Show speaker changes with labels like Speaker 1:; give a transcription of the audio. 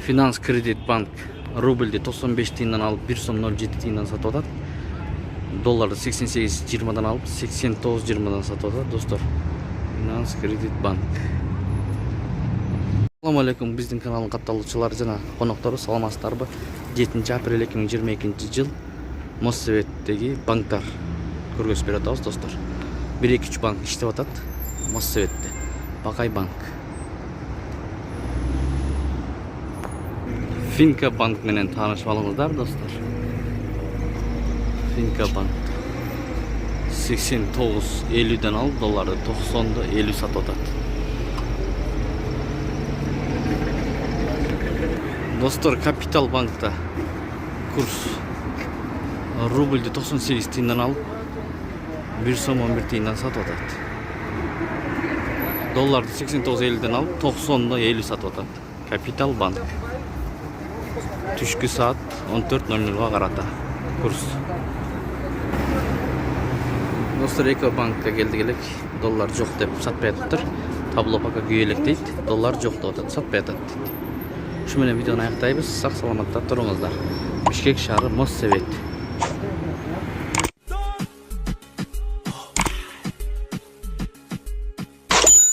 Speaker 1: Finans Kredit Bank rубльді 95 тиындан алып 1 сом 07 тиындан сатып атат. Долларды 88.20-дан алып 89.20-дан сатып атат достор. Finans Kredit Bank. Assalamu alaikum, биздин каналдын катталуучулары жана коноктору саламатсыздарбы? 7 апрель 2022 жыл Моссоветтеги банктар көргөзүп берип атабыз достор. 1-2-3 банк иштеп атат Моссоветте. Бакай банк. Finka Bank менен таанышып алыңыздар достор. Finka Bank 89.50'den алып долларды 90.50 сатып атат. Достор, Капитал банкта курс рубльді 98 тиындан алып 1 сом 11 тиындан сатып атат. Долларды 89.50'den алып 90.50 сатып атат. Капитал банк. Түшкү саат 14.00-га карата курс. Достор, Эко банкка келдик элек. Доллар жок деп сатпай атыптыр. Табло пока күйелек дейт. Доллар жок деп атат, сатпай атат дейт. Ушу менен видеону аяктайбыз. Сак саламатта туруңуздар. Бишкек шаары Моссовет.